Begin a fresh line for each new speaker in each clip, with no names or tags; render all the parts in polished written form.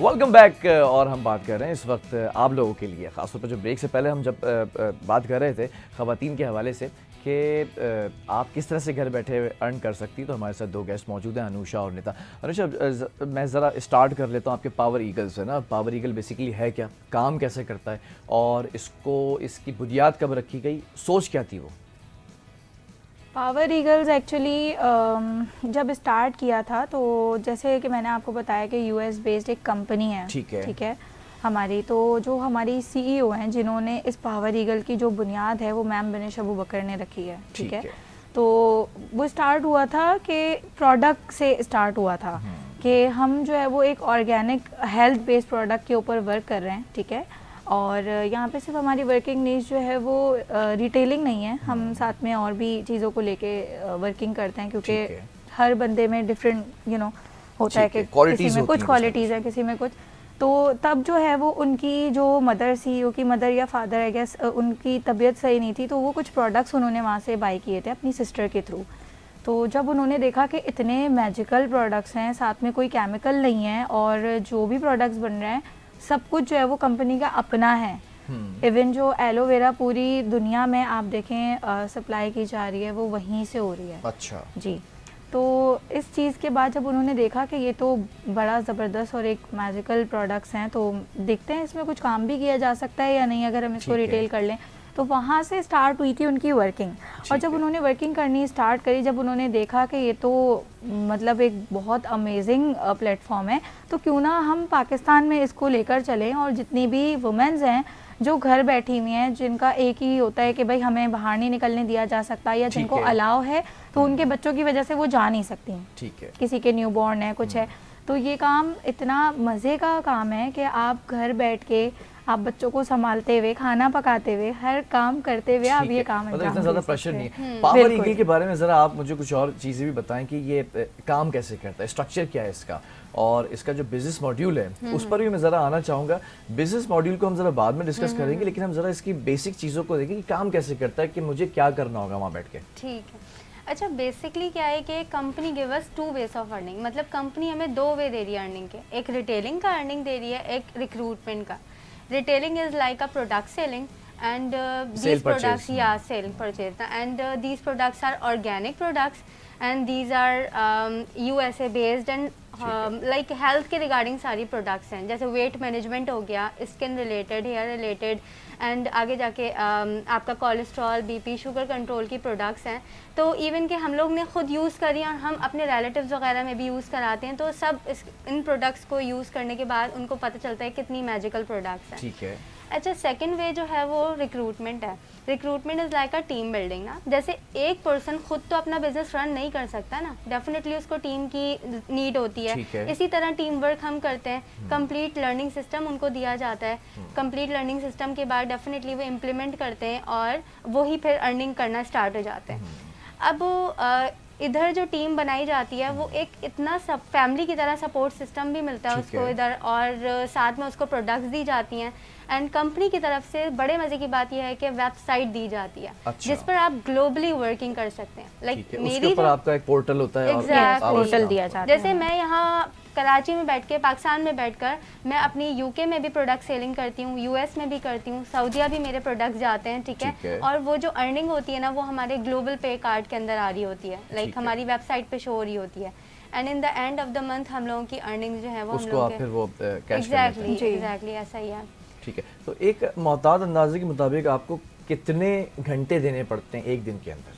Welcome back. और हम बात कर रहे हैं इस वक्त आप लोगों के लिए, ख़ासतौर पर जो ब्रेक से पहले हम जब बात कर रहे थे ख़वातीन के हवाले से कि आप किस तरह से घर बैठे अर्न कर सकती, तो हमारे साथ दो गेस्ट मौजूद हैं, अनुषा और निता। अनुषा, मैं ज़रा स्टार्ट कर लेता हूँ आपके पावर ईगल से ना। पावर ईगल बेसिकली है क्या, काम कैसे करता है और इसकी बुनियाद कब रखी गई, सोच क्या थी वो?
पावर ईगल्स एक्चुअली जब स्टार्ट किया था तो जैसे कि मैंने आपको बताया कि यूएस बेस्ड एक कंपनी है, ठीक है हमारी। तो जो हमारी सीईओ हैं जिन्होंने इस पावर ईगल की जो बुनियाद है वो मैम बिनेश अबू बकर ने रखी है, ठीक है। तो वो स्टार्ट हुआ था कि प्रोडक्ट से स्टार्ट हुआ था कि हम जो है वो एक ऑर्गेनिक हेल्थ बेस्ड प्रोडक्ट के ऊपर वर्क कर रहे हैं, ठीक है। और यहाँ पे सिर्फ हमारी वर्किंग नीड्स जो है वो रिटेलिंग नहीं है, हम साथ में और भी चीज़ों को लेके वर्किंग करते हैं, क्योंकि हर बंदे में डिफरेंट होता है कि किसी में कुछ क्वालिटीज़ हैं, किसी में कुछ। तो तब जो है वो उनकी जो मदर सीईओ की मदर या फादर आई गेस उनकी तबीयत सही नहीं थी, तो वो कुछ प्रोडक्ट्स उन्होंने वहाँ से बाई किए थे अपनी सिस्टर के थ्रू। तो जब उन्होंने देखा कि इतने मैजिकल प्रोडक्ट्स हैं, साथ में कोई केमिकल नहीं है और जो भी प्रोडक्ट्स बन रहे हैं सब कुछ जो है वो कंपनी का अपना है। इवन जो एलोवेरा पूरी दुनिया में आप देखें सप्लाई की जा रही है वो वहीं से हो रही है।
अच्छा
जी। तो इस चीज़ के बाद जब उन्होंने देखा कि ये तो बड़ा ज़बरदस्त और एक मैजिकल प्रोडक्ट्स हैं, तो देखते हैं इसमें कुछ काम भी किया जा सकता है या नहीं, अगर हम इसको रिटेल कर लें। तो वहाँ से स्टार्ट हुई थी उनकी वर्किंग। और जब उन्होंने वर्किंग करनी स्टार्ट करी, जब उन्होंने देखा कि ये तो मतलब एक बहुत अमेजिंग प्लेटफॉर्म है, तो क्यों ना हम पाकिस्तान में इसको लेकर चलें और जितनी भी वुमेन्स हैं जो घर बैठी हुई हैं, जिनका एक ही होता है कि भाई हमें बाहर नहीं निकलने दिया जा सकता, या जिनको अलाउ है तो उनके बच्चों की वजह से वो जा नहीं सकती,
ठीक है,
किसी के न्यूबॉर्न है कुछ है, तो ये काम इतना मज़े का काम है कि आप घर बैठ के आप बच्चों को संभालते हुए, खाना पकाते हुए, हर काम करते हुए आप ये काम
मतलब इतना ज़्यादा प्रेशर नहीं है। पावर ईगल के बारे में ज़रा आप मुझे कुछ और चीज़ें भी बताएं कि ये काम कैसे करता है, स्ट्रक्चर क्या है इसका, और इसका जो बिजनेस मॉड्यूल है उस पर भी मैं ज़रा आना चाहूँगा। बिजनेस मॉड्यूल को हम ज़रा बाद में डिस्कस करेंगे, लेकिन हम ज़रा इसकी बेसिक चीज़ों को देखें कि काम कैसे करता है, कि मुझे क्या करना होगा वहाँ बैठ के।
ठीक है। अच्छा, बेसिकली क्या है कि company give us 2 ways of earning, मतलब कंपनी हमें 2 वे दे रही है अर्निंग के, एक रिटेलिंग का अर्निंग दे रही है, एक रिक्रूटमेंट का। Retailing is like a product selling, and these products, sale purchase, and these products are organic products, and these are USA based and like health के रिगार्डिंग सारी प्रोडक्ट्स हैं, जैसे वेट मैनेजमेंट हो गया, skin related, hair related, and आगे जाके आपका cholesterol, BP, sugar control की प्रोडक्ट्स हैं। तो इवन कि हम लोग ने खुद यूज़ करी और हम अपने रिलेटिव्स वगैरह में भी यूज़ कराते हैं, तो सब इन प्रोडक्ट्स को यूज़ करने के बाद उनको पता चलता है कितनी मैजिकल प्रोडक्ट्स हैं।
ठीक है।
अच्छा, सेकंड वे जो है वो रिक्रूटमेंट है। Recruitment is like a team building ना, जैसे एक पर्सन खुद तो अपना बिजनेस रन नहीं कर सकता ना, डेफिनेटली उसको टीम की नीड होती है। इसी तरह टीम वर्क हम करते हैं, कंप्लीट लर्निंग सिस्टम उनको दिया जाता है, कंप्लीट लर्निंग सिस्टम के बाद डेफिनेटली वो इम्प्लीमेंट करते हैं और वही फिर अर्निंग करना स्टार्ट हो जाते हैं। अब इधर जो टीम बनाई जाती है वो एक इतना सब फैमिली की तरह सपोर्ट सिस्टम भी मिलता है उसको इधर, और साथ में उसको प्रोडक्ट्स दी जाती हैं, एंड कंपनी की तरफ से बड़े मजे की बात यह है कि वेबसाइट दी जाती है। अच्छा। जिस पर आप ग्लोबली वर्किंग कर सकते हैं। लाइक मेरी
ऊपर आपका एक पोर्टल होता है,
पोर्टल दिया जाता है।
जैसे मैं यहाँ कराची में बैठ के, पाकिस्तान में बैठकर मैं अपनी यूके में भी प्रोडक्ट सेलिंग करती हूँ, यूएस में भी करती हूँ, सऊदीया भी मेरे प्रोडक्ट्स जाते हैं, ठीक है। और वो जो अर्निंग होती है ना वो हमारे ग्लोबल पे कार्ड के अंदर आ रही होती है, लाइक हमारी वेबसाइट पे शो हो रही होती है, and in the end of the month हम लोगों की अर्निंग जो है वो हम लोग एग्जैक्टली ऐसा ही है।
ठीक है। तो एक मोहताद अंदाजे के मुताबिक आपको कितने घंटे देने पड़ते हैं एक दिन के अंदर?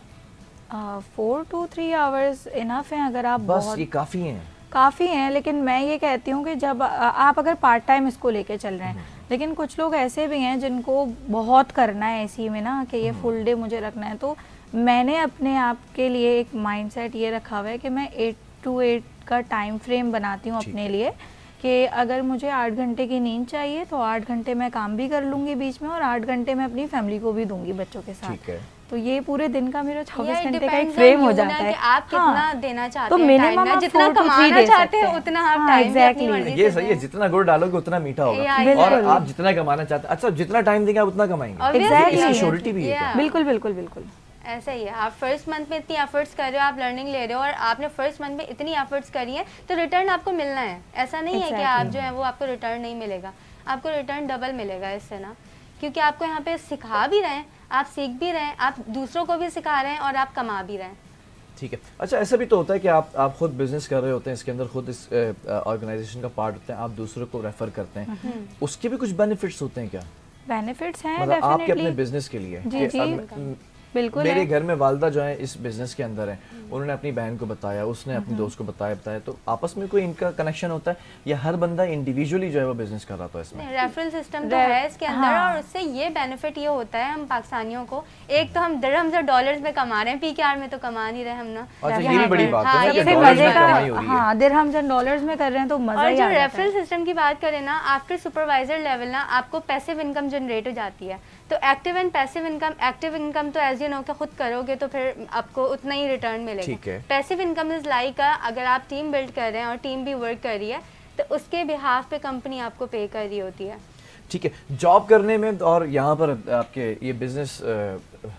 4 to 3 आवर्स इनफ हैं, अगर आप
बस ये काफ़ी हैं?
काफ़ी हैं, लेकिन मैं ये कहती हूँ कि जब आप अगर पार्ट टाइम इसको लेके चल रहे हैं, लेकिन कुछ लोग ऐसे भी हैं जिनको बहुत करना है इसी में ना, कि ये फुल डे मुझे रखना है, तो मैंने अपने आप के लिए एक माइंडसेट ये रखा हुआ है कि मैं 8 to 8 का टाइम फ्रेम बनाती हूँ अपने लिए, कि अगर मुझे 8 घंटे की नींद चाहिए तो 8 घंटे मैं काम भी कर लूँगी बीच में, और 8 घंटे मैं अपनी फैमिली को भी दूंगी बच्चों के साथ। तो ये पूरे दिन का मेरा 24 घंटे का एक फ्रेम हो जाता है।
आप कितना देना चाहते
तो
हैं,
मिनिमम
जितना कमाना चाहते हैं उतना आप टाइम
एग्जैक्टली ये सही है, जितना गुड़ डालोगे उतना मीठा होगा, और आप जितना कमाना चाहते हैं, अच्छा जितना टाइम देंगे आप उतना कमाएंगे,
एग्जैक्टली
श्योरिटी भी है।
बिल्कुल बिल्कुल बिल्कुल।
ऐसा ही है, आप फर्स्ट मंथ में इतनी एफर्ट्स कर रहे हो, आप लर्निंग ले रहे हो और आपने फर्स्ट मंथ में इतनी एफर्ट्स करी है तो रिटर्न आपको मिलना है। ऐसा नहीं है कि आप जो है वो आपको रिटर्न नहीं मिलेगा, आपको रिटर्न डबल मिलेगा इससे ना, क्योंकि आपको यहाँ पे सिखा भी रहे हैं, आप सीख भी रहे हैं, आप दूसरों को भी सिखा रहे हैं और आप कमा भी रहे हैं।
ठीक है। अच्छा, ऐसा भी तो होता है कि आप खुद बिजनेस कर रहे होते हैं, इसके अंदर खुद इस ऑर्गेनाइजेशन का पार्ट होते हैं, आप दूसरों को रेफर करते हैं, उसके भी कुछ बेनिफिट्स होते हैं क्या?
बेनिफिट्स हैं
मतलब आपके अपने बिजनेस के लिए?
जी जी बिल्कुल।
मेरे घर में वालदा जो है इस बिजनेस के अंदर है, उन्होंने अपनी बहन को बताया, उसने अपनी दोस्त को बताया, तो आपस में कोई इनका कनेक्शन होता है या हर बंदा इंडिविजुअली जो है वो बिजनेस कर रहा था इसमें?
रेफरल सिस्टम तो है इसके अंदर और उससे ये बेनिफिट ये होता है हम पाकिस्तानियों को, एक तो हम दिरहम्स और डॉलर्स में कमा रहे हैं, पीकेआर में तो कमा नहीं रहे हम ना।
अच्छा, ये भी बड़ी बात है
हाँ,
कि डॉलर्स में कमाई हो रही है।
हाँ, दिरहम्स एंड डॉलर्स में कर रहे हैं तो मजा ही आ
और जो
जाता है।
रेफरल सिस्टम की बात करें ना, आफ्टर सुपरवाइजर लेवल ना आपको पैसिव इनकम जनरेट हो जाती है, तो active and passive income, active income तो एज यू नो कि खुद करोगे तो फिर आपको उतना ही रिटर्न मिलेगा। पैसिव इनकम इज लाइक अगर आप टीम बिल्ड कर रहे हैं और टीम भी वर्क कर रही है तो उसके बिहाफ पे कंपनी आपको पे कर रही होती है।
ठीक है। जॉब करने में और यहाँ पर आपके ये बिजनेस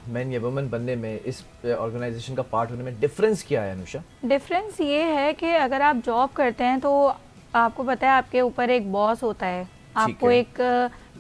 मैन या वुमेन बनने में, इस ऑर्गेनाइजेशन का पार्ट होने में डिफरेंस क्या है अनुषा?
डिफरेंस ये है कि अगर आप जॉब करते हैं तो आपको पता है आपके ऊपर एक बॉस होता है, आपको एक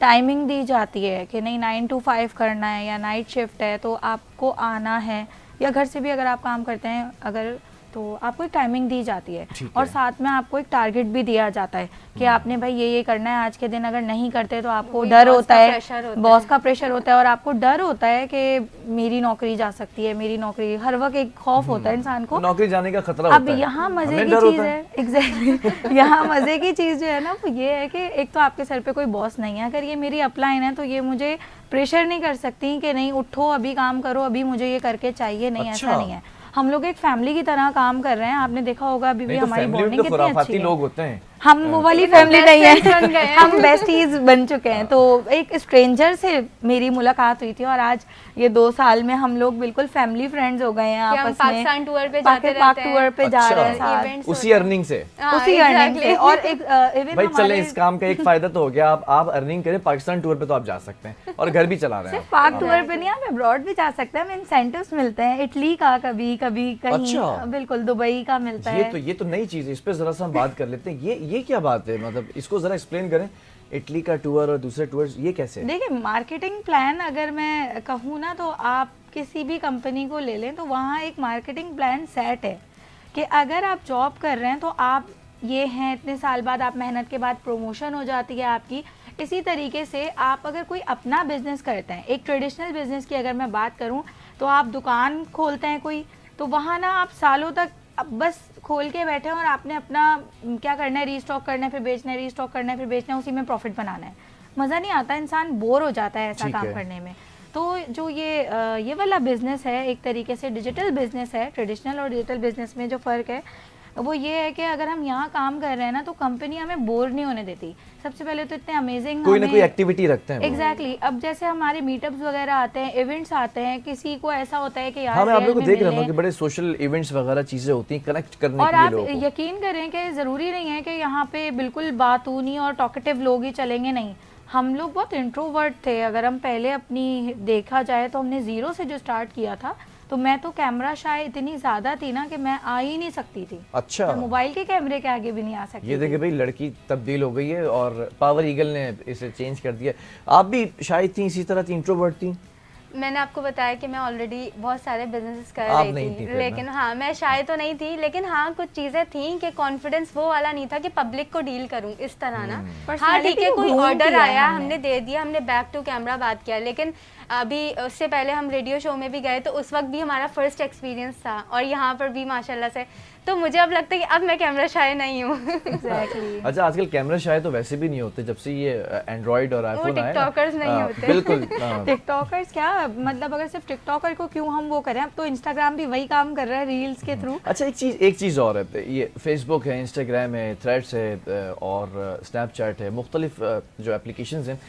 टाइमिंग दी जाती है कि नहीं 9 to 5 करना है या नाइट शिफ्ट है तो आपको आना है, या घर से भी अगर आप काम करते हैं अगर तो आपको एक टाइमिंग दी जाती है और साथ में आपको एक टारगेट भी दिया जाता है कि आपने भाई ये करना है आज के दिन, अगर नहीं करते तो आपको डर होता है, बॉस का प्रेशर होता है और आपको डर होता है कि मेरी नौकरी जा सकती है, मेरी नौकरी, हर वक्त एक खौफ होता है इंसान को,
नौकरी जाने का खतरा होता है।
अब यहाँ मजे की चीज है, एग्जैक्टली यहाँ मजे की चीज जो है ना वो ये है कि एक तो आपके सर पे कोई बॉस नहीं है, अगर ये मेरी अपलाइन है तो ये मुझे प्रेशर नहीं कर सकती कि नहीं उठो अभी काम करो, अभी मुझे ये करके चाहिए, नहीं ऐसा नहीं है। हम लोग एक फैमिली की तरह काम कर रहे हैं, आपने देखा होगा अभी भी हमारी बॉन्डिंग कितनी अच्छी है।
लोग होते हैं,
हम वो वाली फैमिली नहीं है, हम बेस्टीज बन चुके हैं। तो एक स्ट्रेंजर से मेरी मुलाकात हुई थी और आज ये 2 साल में हम लोग बिल्कुल फैमिली फ्रेंड्स हो गए हैं आपस में।
पाकिस्तान टूर पे जाते रहते हैं,
पाक टूर पे जा रहे हैं
उसी अर्निंग से,
उसी अर्निंग से। और एक
भाई चले इस काम का एक फायदा तो हो गया, आप अर्निंग करें, पाकिस्तान टूर पे तो आप जा सकते हैं और घर भी चला रहे हैं।
सिर्फ पाक टूर पे नहीं, आप अब्रॉड भी जा सकते हैं, हमें इंसेंटिव्स मिलते हैं इटली का, कभी कभी कहीं बिल्कुल दुबई का मिलता है।
ये तो नई चीज है, इस पे जरा सा हम बात कर लेते हैं। ये क्या बात है, मतलब इसको जरा एक्सप्लेन करें। इटली का टूर और दूसरे टूर्स ये कैसे?
देखिए, मार्केटिंग प्लान अगर मैं कहूँ ना तो आप किसी भी कंपनी को ले लें तो वहाँ एक मार्केटिंग प्लान सेट है कि अगर आप जॉब कर रहे हैं तो आप ये हैं, इतने साल बाद आप मेहनत के बाद प्रमोशन हो जाती है आपकी। इसी तरीके से आप अगर कोई अपना बिजनेस करते हैं, एक ट्रेडिशनल बिजनेस की अगर मैं बात करूँ तो आप दुकान खोलते हैं कोई, तो वहाँ ना आप सालों तक अब बस खोल के बैठे हैं और आपने अपना क्या करना है, रीस्टॉक करना है फिर बेचना है, रीस्टॉक करना है फिर बेचना है, उसी में प्रॉफिट बनाना है। मज़ा नहीं आता, इंसान बोर हो जाता है ऐसा काम करने में। तो जो ये वाला बिजनेस है एक तरीके से डिजिटल बिजनेस है। ट्रेडिशनल और डिजिटल बिजनेस में जो फ़र्क है वो ये है कि अगर हम यहाँ काम कर रहे हैं ना तो कंपनी हमें बोर नहीं होने देती। सबसे पहले तो इतने अमेजिंग
कोई ना कोई एक्टिविटी रखते हैं।
एग्जैक्टली अब जैसे हमारे मीटअप्स वगैरह आते हैं, इवेंट्स आते हैं, किसी को ऐसा होता है कि यार
मैं आप लोगों को देख रहा हूँ कि बड़े सोशल इवेंट्स वगैरह चीजें होती हैं कनेक्ट करने के लिए लोगों को।
और आप यकीन करें कि ज़रूरी नहीं है कि यहाँ पे बिल्कुल बातूनी और टॉकेटिव लोग ही चलेंगे, नहीं। हम लोग बहुत इंट्रोवर्ट थे। अगर हम पहले अपनी देखा जाए तो हमने 0 से जो स्टार्ट किया था, तो मैं तो कैमरा शाय इतनी ज्यादा थी ना कि मैं आ ही नहीं सकती थी।
अच्छा,
मोबाइल के कैमरे के आगे भी नहीं आ सकती।
ये देखिए भाई, लड़की तब्दील हो गई है और पावर ईगल ने इसे चेंज कर दिया। आप भी शायद थी इसी तरह थी, इंट्रोवर्ट थी?
मैंने आपको बताया कि मैं ऑलरेडी बहुत सारे बिजनेसेस कर रही थी, लेकिन हाँ मैं शायद तो नहीं थी, लेकिन हाँ कुछ चीज़ें थी कि कॉन्फिडेंस वो वाला नहीं था कि पब्लिक को डील करूँ इस तरह ना। हाँ ठीक है, कोई ऑर्डर आया हमने दे दिया, हमने बैक टू कैमरा बात किया, लेकिन अभी उससे पहले हम रेडियो शो में भी गए तो उस वक्त भी हमारा फर्स्ट एक्सपीरियंस था और यहाँ पर भी माशाल्लाह से। तो मुझे अब लगता है कि अब मैं कैमरा शाय नहीं हूँ।
Exactly.
अच्छा, आजकल कैमरा शाय तो वैसे भी नहीं होते जब से ये एंड्रॉइड और आईफोन आया।
टिकटॉकर्स नहीं होते।
बिल्कुल।
टिकटॉकर्स क्या मतलब, अगर सिर्फ टिकटॉकर को क्यों हम वो करें, अब तो इंस्टाग्राम भी वही काम कर रहा है रील्स के थ्रू।
अच्छा, एक चीज़ और है, ये फेसबुक है, इंस्टाग्राम है, थ्रेड्स है और स्नैपचैट है, मुख्तलिफ जो एप्लीकेशंस हैं,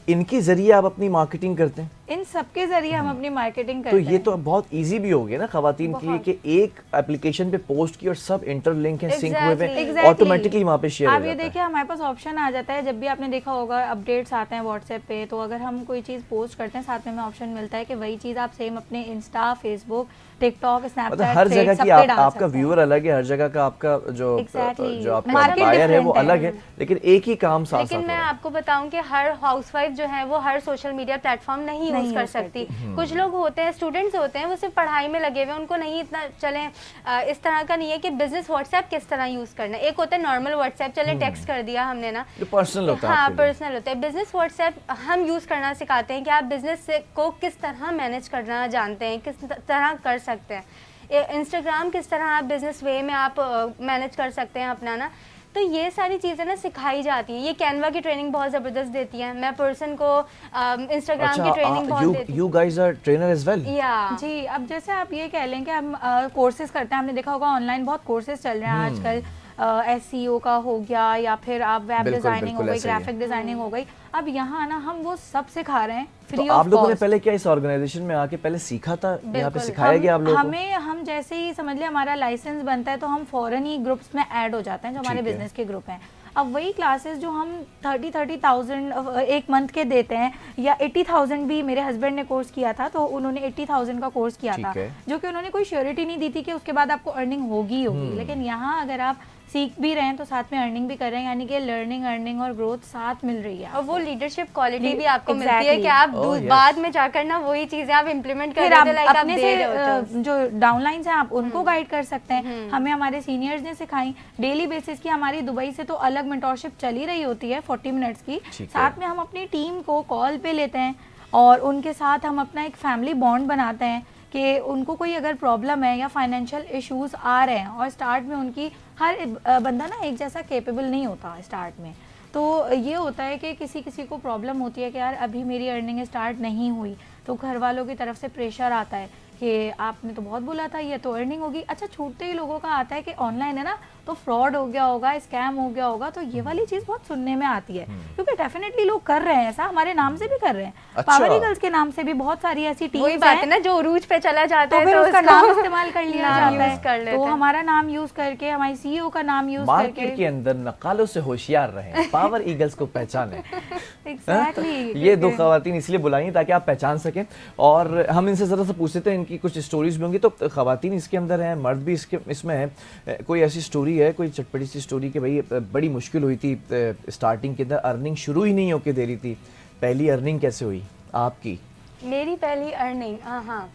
इनके जरिए आप अपनी मार्केटिंग करते हैं?
इन सबके जरिए हम अपनी मार्केटिंग करते
हैं। तो ये तो बहुत इजी भी हो गया ना खवातीन के लिए कि एक एप्लीकेशन पे पोस्ट की और सब इंटरलिंक है, सिंक हुए हैं, ऑटोमेटिकली वहाँ पे शेयर हो जाता है।
आप ये देखिए हमारे पास ऑप्शन आ जाता है, जब भी आपने देखा होगा अपडेट्स आते हैं व्हाट्सएप पे, तो अगर हम कोई चीज़ पोस्ट करते हैं साथ में हमें ऑप्शन मिलता है कि वही चीज़ आप सेम अपने इंस्टा, फेसबुक, टिकटॉक, स्नैपचैट,
हर जगह की आपका व्यूअर अलग है, हर जगह का आपका जो आपका बायर है वो अलग है, लेकिन एक ही काम साथ।
लेकिन मैं आपको बताऊं कि हर हाउसवाइफ जो है वो हर सोशल मीडिया प्लेटफॉर्म नहीं यूज कर सकती। कुछ लोग होते हैं, स्टूडेंट्स होते हैं, वो सिर्फ पढ़ाई में लगे हुए हैं, उनको नहीं इतना चले इस तरह का नहीं है कि बिजनेस व्हाट्सएप किस तरह यूज करना है। एक होता है नॉर्मल व्हाट्सएप, चले टेक्स्ट कर दिया हमने ना,
जो पर्सनल होता है।
हाँ पर्सनल होता है। बिजनेस व्हाट्सएप हम यूज करना सिखाते हैं कि आप बिजनेस को किस तरह मैनेज करना जानते हैं, किस तरह कर सकते हैं। इंस्टाग्राम किस तरह आप बिजनेस वे में आप मैनेज कर सकते हैं अपना ना, तो ये सारी चीज़ें ना सिखाई जाती हैं। ये कैनवा की ट्रेनिंग बहुत ज़बरदस्त देती है, मैं पर्सन को इंस्टाग्राम की ट्रेनिंग बहुत देती हूँ।
You guys are trainer as well?
या
जी, अब जैसे आप ये कह लें कि हम कोर्सेज करते हैं, हमने देखा होगा ऑनलाइन बहुत कोर्सेज चल रहे हैं आजकल, SEO का हो गया या फिर आप वेब डिजाइनिंग हो गई, ग्राफिक डिजाइनिंग हो गई। अब यहाँ ना हम वो सब सिखा रहे हैं फ्री ऑफ कॉस्ट।
आप लोगों ने पहले क्या इस ऑर्गेनाइजेशन में आके पहले सीखा था, यहाँ पे सिखाया गया आप लोगों को?
हम जैसे ही समझ लिया हमारा लाइसेंस बनता है तो हम फौरन ही ग्रुप्स में ऐड हो जाते हैं जो हमारे बिजनेस के ग्रुप हैं। अब वही क्लासेस जो हम 30,000 एक मंथ के देते हैं, या 80,000 भी मेरे हस्बैंड ने कोर्स किया था, तो उन्होंने 80,000 का कोर्स किया था, जो कि उन्होंने कोई श्योरिटी नहीं दी थी कि उसके बाद आपको अर्निंग होगी। लेकिन यहाँ अगर आप सीख भी रहे हैं तो साथ में अर्निंग भी कर रहे हैं, यानी कि लर्निंग, अर्निंग और ग्रोथ साथ मिल रही है।
और वो लीडरशिप क्वालिटी भी आपको मिलती है कि आप बाद में जाकर ना वही चीजें आप इम्प्लीमेंट कर रहे हैं,
अपने से जो डाउनलाइंस हैं आप उनको गाइड कर सकते हैं। हमें हमारे सीनियर्स ने सिखाई डेली बेसिस की, हमारी दुबई से तो अलग मेंटोरशिप चली रही होती है 40 मिनट्स की। साथ में हम अपनी टीम को कॉल पे लेते हैं और उनके साथ हम अपना एक फैमिली बॉन्ड बनाते हैं कि उनको कोई अगर प्रॉब्लम है या फाइनेंशियल इश्यूज आ रहे हैं, और स्टार्ट में उनकी हर बंदा ना एक जैसा कैपेबल नहीं होता स्टार्ट में, तो ये होता है कि किसी किसी को प्रॉब्लम होती है कि यार अभी मेरी अर्निंग स्टार्ट नहीं हुई, तो घर वालों की तरफ से प्रेशर आता है कि आपने तो बहुत बोला था ये तो अर्निंग होगी। अच्छा, छूटते ही लोगों का आता है कि ऑनलाइन है ना तो फ्रॉड हो गया होगा, स्कैम हो गया होगा, तो ये वाली चीज़ बहुत सुनने में आती है, क्योंकि डेफिनेटली लोग कर रहे हैं ऐसा, हमारे नाम से भी कर रहे हैं।
अच्छा।
पावर ईगल्स के नाम से भी बहुत सारी ऐसी टीम्स
हैं ना जो उरूज पे चला जाता है
तो उसका नाम इस्तेमाल कर लिया जाता है, तो हमारा नाम यूज करके, हमारी CEO का नाम यूज करके
मार्केट के अंदर नकालों से होशियार रहें, पावर ईगल्स को पहचानें।
एग्जैक्टली
ये दो खवातीन इसलिए बुलाई ताकि आप पहचान सकें, और हम इनसे ज़रा सा पूछते हैं, इनकी कुछ स्टोरीज भी होंगी। तो खवातीन इसके अंदर हैं, मर्द भी इसमें है, कोई ऐसी स्टोरी है, कोई चटपटी सी स्टोरी कि भाई बड़ी मुश्किल हुई थी स्टार्टिंग के अंदर, अर्निंग शुरू ही नहीं होके दे रही थी, पहली अर्निंग कैसे हुई आपकी?
मेरी पहली अर्निंग, हाँ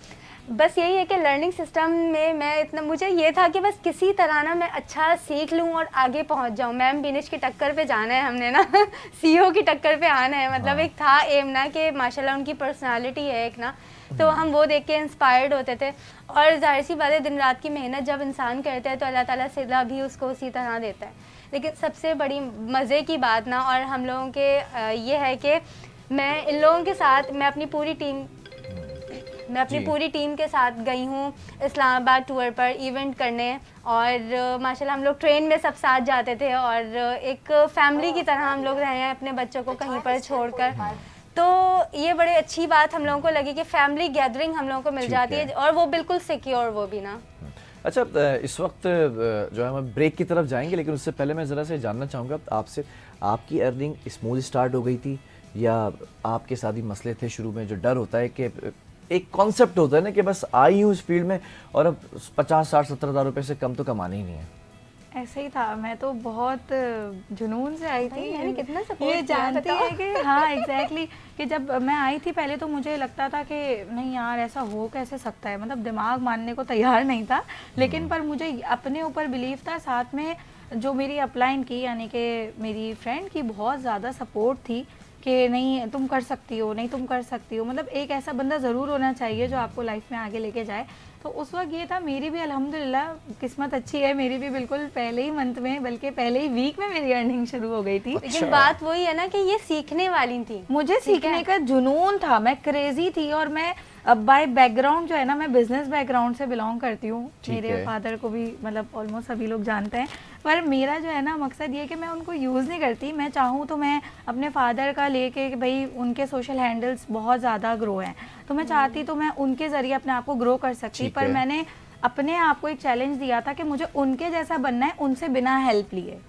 बस यही है कि लर्निंग सिस्टम में मैं इतना, मुझे ये था कि बस किसी तरह ना मैं अच्छा सीख लूँ और आगे पहुँच जाऊँ। मैम बिनिश की टक्कर पे जाना है हमने ना CEO की टक्कर पे आना है, मतलब एक था एम ना कि माशाल्लाह उनकी पर्सनालिटी है एक ना, तो हम वो देख के इंस्पायर्ड होते थे। और जाहिर सी बात है, दिन रात की मेहनत जब इंसान करता है तो अल्लाह ताला सिला भी उसको उसी तरह देता है। लेकिन सबसे बड़ी मज़े की बात ना, और हम लोगों के ये है कि मैं इन लोगों के साथ, मैं अपनी पूरी टीम के साथ गई हूँ इस्लामाबाद टूर पर इवेंट करने, और माशाल्लाह हम लोग ट्रेन में सब साथ जाते थे, और एक फैमिली की तरह हम लोग रहे हैं अपने बच्चों को कहीं पर छोड़कर। तो ये बड़ी अच्छी बात हम लोगों को लगी कि फैमिली गैदरिंग हम लोगों को मिल जाती है, और वो बिल्कुल सिक्योर, वो भी ना।
अच्छा, इस वक्त जो है हम ब्रेक की तरफ जाएंगे, लेकिन उससे पहले मैं ज़रा से जानना चाहूँगा आपसे, आपकी अर्निंग स्मूथ स्टार्ट हो गई थी या आपके साथ ही मसले थे शुरू में? जो डर होता है कि एक कॉन्सेप्ट होता है ना कि बस आई हूँ इस फील्ड में और अब 50, 60, 70 हज़ार रुपये से कम तो कमाने ही नहीं है।
ऐसे ही था, मैं तो बहुत जुनून से आई थी,
मैंने कितना सपोर्ट
ये जानती है कि हाँ एग्जैक्टली कि जब मैं आई थी पहले तो मुझे लगता था कि नहीं यार ऐसा हो कैसे सकता है, मतलब दिमाग मानने को तैयार नहीं था, लेकिन पर मुझे अपने ऊपर बिलीव था, साथ में जो मेरी अपलाइन की यानी कि मेरी फ्रेंड की बहुत ज़्यादा सपोर्ट थी कि नहीं तुम कर सकती हो, नहीं तुम कर सकती हो। मतलब एक ऐसा बंदा ज़रूर होना चाहिए जो आपको लाइफ में आगे लेके जाए। तो उस वक्त ये था, मेरी भी अल्हम्दुलिल्लाह किस्मत अच्छी है, मेरी भी बिल्कुल पहले ही मंथ में, बल्कि पहले ही वीक में मेरी अर्निंग शुरू हो गई थी।
लेकिन बात वही है ना कि ये सीखने वाली थी,
मुझे सीखने का जुनून था, मैं क्रेजी थी। और मैं बाय बैकग्राउंड जो है ना, मैं बिजनेस बैकग्राउंड से बिलोंग करती हूँ। मेरे फादर को भी मतलब ऑलमोस्ट सभी लोग जानते हैं, पर मेरा जो है ना मकसद ये है कि मैं उनको यूज़ नहीं करती। मैं चाहूँ तो मैं अपने फादर का लेके कि भाई उनके सोशल हैंडल्स बहुत ज़्यादा ग्रो हैं, तो मैं चाहती तो मैं उनके ज़रिए अपने आप को ग्रो कर सकती, पर मैंने अपने आप को एक चैलेंज दिया था कि मुझे उनके जैसा बनना है, उनसे बिना हेल्प लिए।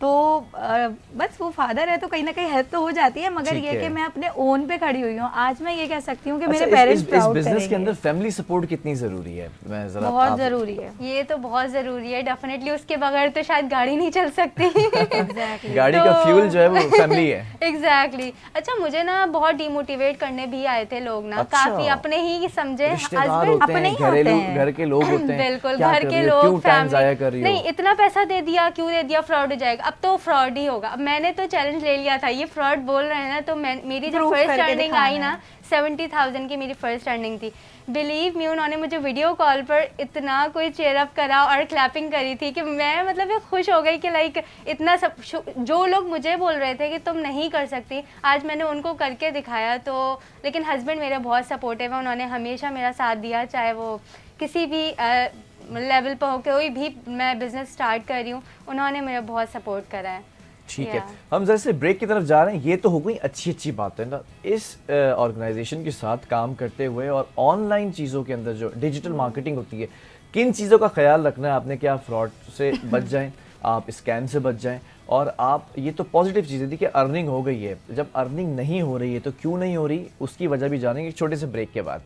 तो बस वो फादर है तो कहीं ना कहीं हेल्प तो हो जाती है, मगर ये कि मैं अपने ओन पे खड़ी हुई हूँ। आज मैं ये कह सकती हूँ कि मेरे पेरेंट्स प्राउड करेंगे।
इस बिजनेस के अंदर फैमिली सपोर्ट कितनी जरूरी है? मैं जरा
बहुत जरूरी है,
ये तो बहुत जरूरी है डेफिनेटली, उसके बगैर तो शायद गाड़ी नहीं चल सकती।
exactly.
गाड़ी का फ्यूल जो है वो फैमिली है।
एग्जैक्टली। अच्छा, मुझे ना बहुत डिमोटिवेट करने भी आए थे लोग ना, काफी अपने ही समझे
हस्बैंड, अपने ही घरेलू घर के लोग होते हैं,
बिल्कुल घर के लोग, फैमिली, नहीं इतना पैसा दे दिया, क्यों दे दिया, फ्रॉड हो जाएगा, अब तो फ्रॉड ही होगा। अब मैंने तो चैलेंज ले लिया था, ये फ्रॉड बोल रहे हैं ना, तो मेरी जब फर्स्ट अर्निंग आई ना 70,000 की मेरी फर्स्ट अर्निंग थी, बिलीव मी, उन्होंने मुझे वीडियो कॉल पर इतना कोई चेयर अप करा और क्लैपिंग करी थी कि मैं मतलब ये खुश हो गई कि लाइक इतना सब, जो लोग मुझे बोल रहे थे कि तुम नहीं कर सकती, आज मैंने उनको करके दिखाया। तो लेकिन हस्बैंड मेरे बहुत सपोर्टिव है, उन्होंने हमेशा मेरा साथ दिया, चाहे वो किसी भी लेवल पर हो, कोई भी मैं बिजनेस स्टार्ट कर रही हूँ, उन्होंने मेरा बहुत सपोर्ट करा है।
ठीक है, हम जैसे ब्रेक की तरफ जा रहे हैं, ये तो हो गई अच्छी बात है ना इस ऑर्गेनाइजेशन के साथ काम करते हुए, और ऑनलाइन चीज़ों के अंदर जो डिजिटल मार्केटिंग होती है, किन चीज़ों का ख्याल रखना है आपने कि आप फ्रॉड से बच जाएं, आप स्कैम से बच जाएं, और आप, ये तो पॉजिटिव चीज़ थी कि अर्निंग हो गई है, जब अर्निंग नहीं हो रही है तो क्यों नहीं हो रही, उसकी वजह भी जानेंगे एक छोटे से ब्रेक के बाद।